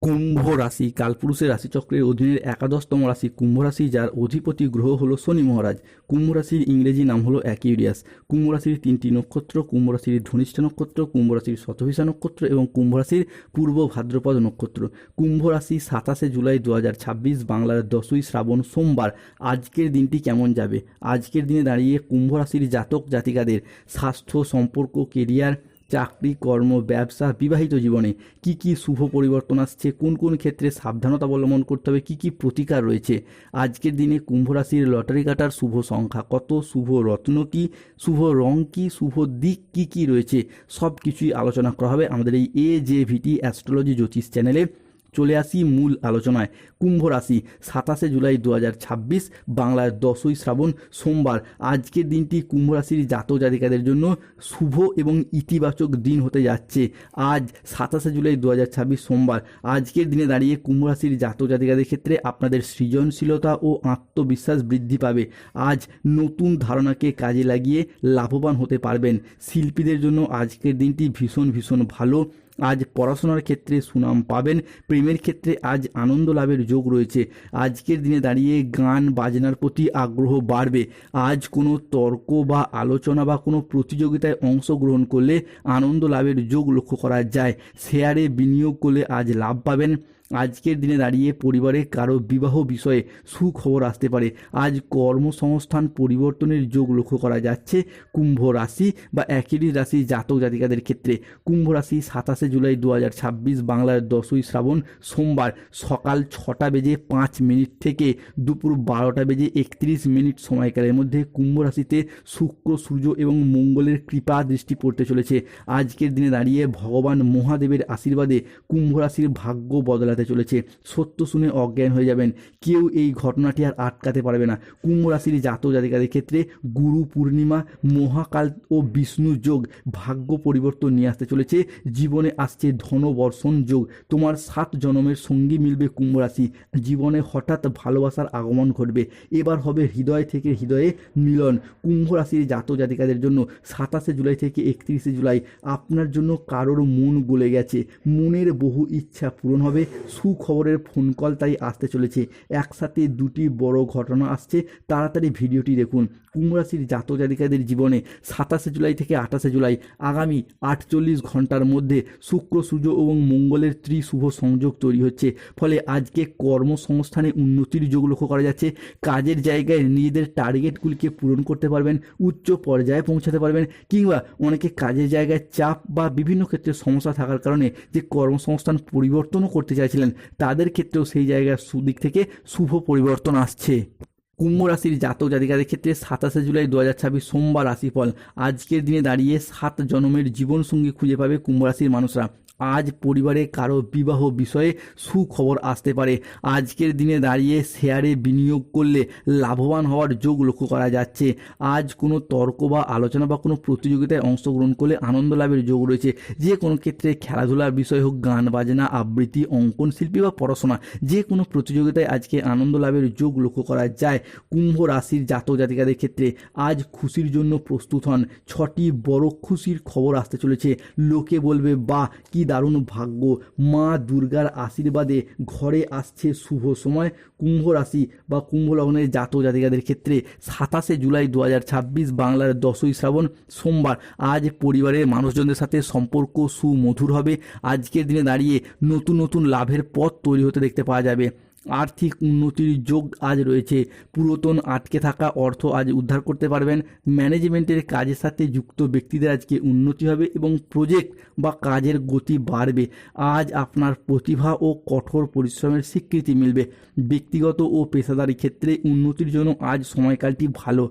কুম্ভ রাশি কালপুরুষের রাশিচক্রের অধীনের একাদশতম রাশি কুম্ভ রাশি, যার অধিপতি গ্রহ হলো শনি মহারাজ। কুম্ভ রাশির ইংরেজি নাম হলো অ্যাকিউরিয়াস। কুম্ভ রাশির 3টি নক্ষত্র: কুম্ভ রাশির ধনিষ্ঠা নক্ষত্র, কুম্ভ রাশির শতভিষা নক্ষত্র এবং কুম্ভ রাশির পূর্ব ভাদ্রপদ নক্ষত্র। কুম্ভ রাশি 27 জুলাই 2026 বাংলার 10ই শ্রাবণ সোমবার। আজকের দিনটি কেমন যাবে? আজকের দিনে দাঁড়িয়ে কুম্ভ রাশির জাতক জাতিকাদের স্বাস্থ্য, সম্পর্ক, কেরিয়ার, চাকরি, কর্ম, ব্যবসা, বিবাহিত জীবনে কি কি শুভ পরিবর্তন আসছে, কোন কোন ক্ষেত্রে সাবধানতা অবলম্বন করতে হবে, কি কি প্রতিকার রয়েছে। আজকের দিনে কুম্ভ রাশির লটারি কাটার শুভ সংখ্যা কত, শুভ রত্ন কি, শুভ রং কি, শুভ দিক কি কি রয়েছে, সব কিছুই আলোচনা করা হবে আমাদের এই AJVT অ্যাস্ট্রোলজি জ্যোতিষ চ্যানেলে। চলে আসি মূল আলোচনায়। কুম্ভ রাশি 27 জুলাই 2026 বাংলার 10ই শ্রাবণ সোমবার। আজকের দিনটি কুম্ভ রাশির জাতক জাতিকাদের জন্য শুভ এবং ইতিবাচক দিন হতে যাচ্ছে। আজ 27 জুলাই 2026 সোমবার। আজকের দিনে দাঁড়িয়ে কুম্ভ রাশির জাতক জাতিকাদের ক্ষেত্রে আপনাদের সৃজনশীলতা ও আত্মবিশ্বাস বৃদ্ধি পাবে। আজ নতুন ধারণাকে কাজে লাগিয়ে লাভবান হতে পারবেন। শিল্পীদের জন্য আজকের দিনটি ভীষণ ভীষণ ভালো। আজ পড়াশোনার ক্ষেত্রে সুনাম পাবেন। প্রেমের ক্ষেত্রে আজ আনন্দ লাভের যোগ রয়েছে। আজকের দিনে দাঁড়িয়ে গান বাজনার প্রতি আগ্রহ বাড়বে। আজ কোনো তর্ক বা আলোচনা বা কোনো প্রতিযোগিতায় অংশগ্রহণ করলে আনন্দ লাভের যোগ লক্ষ্য করা যায়। শেয়ারে বিনিয়োগ করলে আজ লাভ পাবেন। আজকের দিনে দাঁড়িয়ে পরিবারে কারো বিবাহ বিষয়ে সুখবর আসতে পারে। আজ কর্মসংস্থান পরিবর্তনের যোগ লক্ষ্য করা যাচ্ছে কুম্ভ রাশি বা একই রাশি জাতক জাতিকাদের ক্ষেত্রে। কুম্ভ রাশি 27 জুলাই 2026 বাংলার 10ই শ্রাবণ সোমবার সকাল 6:05 থেকে দুপুর 12:31 সময়কালের মধ্যে কুম্ভ রাশিতে শুক্র, সূর্য এবং মঙ্গলের কৃপা দৃষ্টি পড়তে চলেছে। আজকের দিনে দাঁড়িয়ে ভগবান মহাদেবের আশীর্বাদে কুম্ভ রাশির ভাগ্য বদলাতে চলেছে। সত্য শুনে অজ্ঞান হয়ে যাবেন। কেউ এই ঘটনাটি আর আটকাতে পারবে না। কুম্ভ রাশির জাতক জাতিকাদের ক্ষেত্রে গুরু পূর্ণিমা, মহাকাল ও বিষ্ণু যোগ ভাগ্য পরিবর্তন নিয়ে আসতে চলেছে। জীবনে আসছে ধনবর্ষণ যোগ। তোমার 7 জন্মের সঙ্গী মিলবে কুম্ভ রাশি। জীবনে হঠাৎ ভালোবাসার আগমন ঘটবে। এবার হবে হৃদয় থেকে হৃদয়ে মিলন। কুম্ভ রাশির জাতক জাতিকাদের জন্য 27 জুলাই থেকে 31 জুলাই আপনার জন্য কারোর মন গলে গেছে। মনের বহু ইচ্ছা পূরণ হবে। সুখবরের ফোন কল তাই আসতে চলেছে। একসাথে 2টি বড় ঘটনা আসছে। তাড়াতাড়ি ভিডিওটি দেখুন। কুম্ভ রাশির জাতক জাতিকাদের জীবনে 27 জুলাই থেকে 28 জুলাই আগামী 48 ঘন্টার মধ্যে শুক্র, সূর্য এবং মঙ্গলের ত্রিশুভ সংযোগ তৈরি হচ্ছে। ফলে আজকে কর্মসংস্থানে উন্নতির যোগ লক্ষ্য করা যাচ্ছে। কাজের জায়গায় নিজেদের টার্গেটগুলিকে পূরণ করতে পারবেন, উচ্চ পর্যায়ে পৌঁছাতে পারবেন। কিংবা অনেকে কাজের জায়গায় চাপ বা বিভিন্ন ক্ষেত্রে সমস্যা থাকার কারণে যে কর্মসংস্থান পরিবর্তনও করতে চাইছিলেন, তাদের ক্ষেত্রেও সেই জায়গার সুদিক থেকে শুভ পরিবর্তন আসছে। কুম্ভ রাশির জাতক জাতিকাদের ক্ষেত্রে 27 জুলাই 2026 সোমবার রাশিফল। আজকের দিনে দাঁড়িয়ে 7 জন্মের জীবনসঙ্গী খুঁজে পাবে কুম্ভ রাশির মানুষরা। আজ পরিবারে কারো বিবাহ বিষয়ে সুখবর আসতে পারে। আজকের দিনে দাঁড়িয়ে শেয়ারে বিনিয়োগ করলে লাভবান হওয়ার যোগ লক্ষ্য করা যাচ্ছে। আজ কোনো তর্ক বা আলোচনা বা কোনো প্রতিযোগিতায় অংশগ্রহণ করলে আনন্দ লাভের যোগ রয়েছে। যে কোনো ক্ষেত্রে খেলাধুলার বিষয় হোক, গান বাজনা, আবৃত্তি, অঙ্কন শিল্পী বা পড়াশোনা, যে কোনো প্রতিযোগিতায় আজকে আনন্দ লাভের যোগ লক্ষ্য করা যায়। কুম্ভ রাশির জাতক জাতিকাদের ক্ষেত্রে আজ খুশির জন্য প্রস্তুত হন। 6টি বড় খুশির খবর আসতে চলেছে। লোকে বলবে, বাহ কি দারুণ ভাগ্য, মা দুর্গার আশীর্বাদে ঘরে আসছে শুভ সময়। কুম্ভ রাশি বা কুম্ভ লগ্নের জাতক জাতিকাদের ক্ষেত্রে 27 জুলাই 2026 বাংলার 10ই শ্রাবণ সোমবার। আজ পরিবারের মানুষজনদের সাথে সম্পর্ক সুমধুর হবে। আজকের দিনে দাঁড়িয়ে নতুন নতুন লাভের পথ তৈরি হতে দেখতে পাওয়া যাবে। আর্থিক উন্নতির যোগ আজ রয়েছে। পুরাতন আটকে থাকা অর্থ আজ উদ্ধার করতে পারবেন। ম্যানেজমেন্টের কাজের সাথে যুক্ত ব্যক্তিদের আজকে উন্নতি হবে এবং প্রজেক্ট বা কাজের গতি বাড়বে। আজ আপনার প্রতিভা ও কঠোর পরিশ্রমের স্বীকৃতি মিলবে। ব্যক্তিগত ও পেশাদারি ক্ষেত্রে উন্নতির জন্য আজ সময়কালটি ভালো।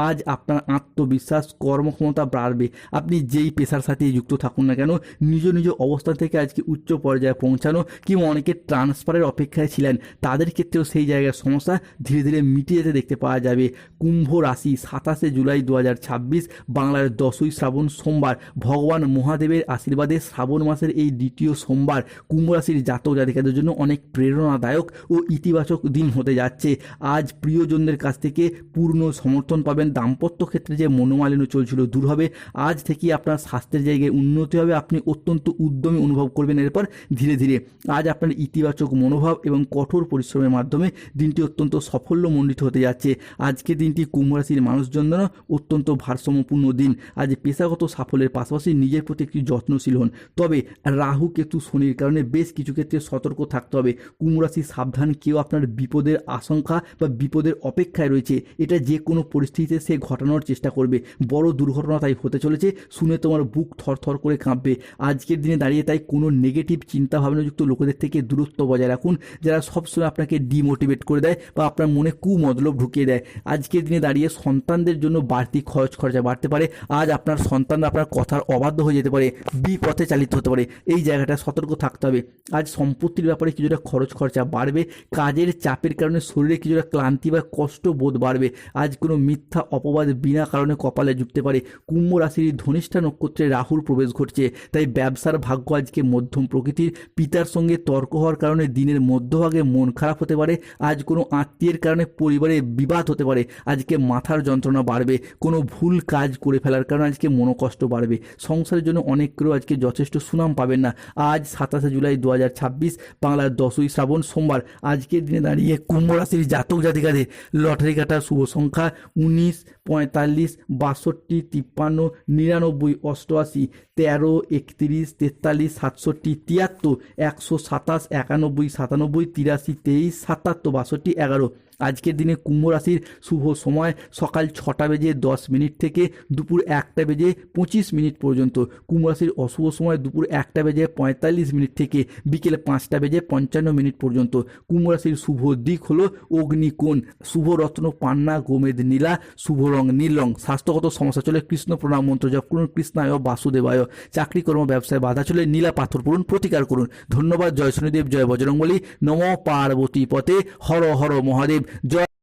আজ আপনার আত্মবিশ্বাস, কর্মক্ষমতা বাড়বে। আপনি যেই পেশার সাথে যুক্ত থাকুন না কেন, নিজ নিজ অবস্থান থেকে আজকে উচ্চ পর্যায়ে পৌঁছানো কিংবা অনেকে ট্রান্সফারের অপেক্ষায় ছিলেন, তাদের ক্ষেত্রেও সেই জায়গার সমস্যা ধীরে ধীরে মিটে যেতে দেখতে পাওয়া যাবে। কুম্ভ রাশি 27 জুলাই 2026 বাংলার 10ই শ্রাবণ সোমবার, ভগবান মহাদেবের আশীর্বাদে শ্রাবণ মাসের এই দ্বিতীয় সোমবার কুম্ভ রাশির জাতক জাতিকাদের জন্য অনেক প্রেরণাদায়ক ও ইতিবাচক দিন হতে যাচ্ছে। আজ প্রিয়জনদের কাছ থেকে পূর্ণ সমর্থন পাবেন। দাম্পত্য ক্ষেত্রে যে মনোমালিন্য চলছিল দূর হবে। আজ থেকেই আপনার স্বাস্থ্যের জায়গায় উন্নতি হবে। আপনি অত্যন্ত উদ্যমী অনুভব করবেন এরপর ধীরে ধীরে। আজ আপনার ইতিবাচক মনোভাব এবং কঠোর পরিশ্রমের মাধ্যমে দিনটি অত্যন্ত সাফল্যমণ্ডিত হতে যাচ্ছে। আজকের দিনটি কুম্ভ রাশির মানুষের জন্য অত্যন্ত ভারসাম্যপূর্ণ দিন। আজ পেশাগত সাফল্যের পাশাপাশি নিজের প্রতি একটু যত্নশীল হন। তবে রাহু কেতু শনির কারণে বেশ কিছু ক্ষেত্রে সতর্ক থাকতে হবে। কুম্ভ রাশি সাবধান, কেউ আপনার বিপদের আশঙ্কা বা বিপদের অপেক্ষায় রয়েছে। এটা যে কোনো পরিস্থিতিতে সে ঘটানোর চেষ্টা করবে। বড় দুর্ঘটনা তাই হতে চলেছে, শুনে তোমার বুক থরথর করে কাঁপবে। আজকের দিনে দাঁড়িয়ে তাই কোনো নেগেটিভ চিন্তা ভাবনাযুক্ত লোকেদের থেকে দূরত্ব বজায় রাখুন, যারা সবসময় আপনাকে ডিমোটিভেট করে দেয় বা আপনার মনে কুমতলব ঢুকিয়ে দেয়। আজকের দিনে দাঁড়িয়ে সন্তানদের জন্য বাড়তি খরচা বাড়তে পারে। আজ আপনার সন্তানরা আপনার কথার অবাধ্য হয়ে যেতে পারে, বিপথে চালিত হতে পারে। এই জায়গাটা সতর্ক থাকতে হবে। আজ সম্পত্তির ব্যাপারে কিছুটা খরচা বাড়বে। কাজের চাপের কারণে শরীরে কিছুটা ক্লান্তি বা কষ্ট বোধ বাড়বে। আজ কোনো মিথ্যা অপবাদ বিনা কারণে কপালে জুটতে পারে। কুম্ভ রাশির ধনিষ্ঠা নক্ষত্রে রাহুর প্রবেশ ঘটছে, তাই ব্যবসার ভাগ্য আজকে মধ্যম প্রকৃতির। পিতার সঙ্গে তর্ক হওয়ার কারণে দিনের মধ্যভাগে মন খারাপ হতে পারে। আজ কোনো আত্মীয়ের কারণে পরিবারে বিবাদ হতে পারে। আজকে মাথার যন্ত্রণা বাড়বে। কোনো ভুল কাজ করে ফেলার কারণে আজকে মনোকষ্ট বাড়বে। সংসারের জন্য অনেক কেউ আজকে যথেষ্ট সুনাম পাবেন না। আজ 27 জুলাই 2026 বাংলার 10ই শ্রাবণ সোমবার। আজকের দিনে দাঁড়িয়ে কুম্ভ রাশির জাতক জাতিকাদের লটারি কাটার শুভ সংখ্যা 19, 45, 62, 53, 99, 88, 13, 31, 43, 67, 73, 127, 91, 97, 83, 23, 77, 62, 11। আজকের দিনে কুম্ভ রাশির শুভ সময় সকাল 6:10 থেকে দুপুর 1:25 পর্যন্ত। কুম্ভ রাশির অশুভ সময় দুপুর 1:45 থেকে বিকেল 5:55 পর্যন্ত। কুম্ভ রাশির শুভ দিক হলো অগ্নিকোণ, শুভ রত্ন পান্না, গোমেদ নীলা, শুভ রং নীল রং। স্বাস্থ্যগত সমস্যা চলে কৃষ্ণ প্রণাম মন্ত্র জপ করুন, কৃষ্ণায় বাসুদেবায়। চাকরি কর্ম ব্যবসায় বাধা চলে নীলা পাথর পড়ুন, প্রতিকার করুন। ধন্যবাদ। জয় শনিদেব, জয় বজরংবলী, নমঃ পার্বতী পতে, হর হর মহাদেব। জয়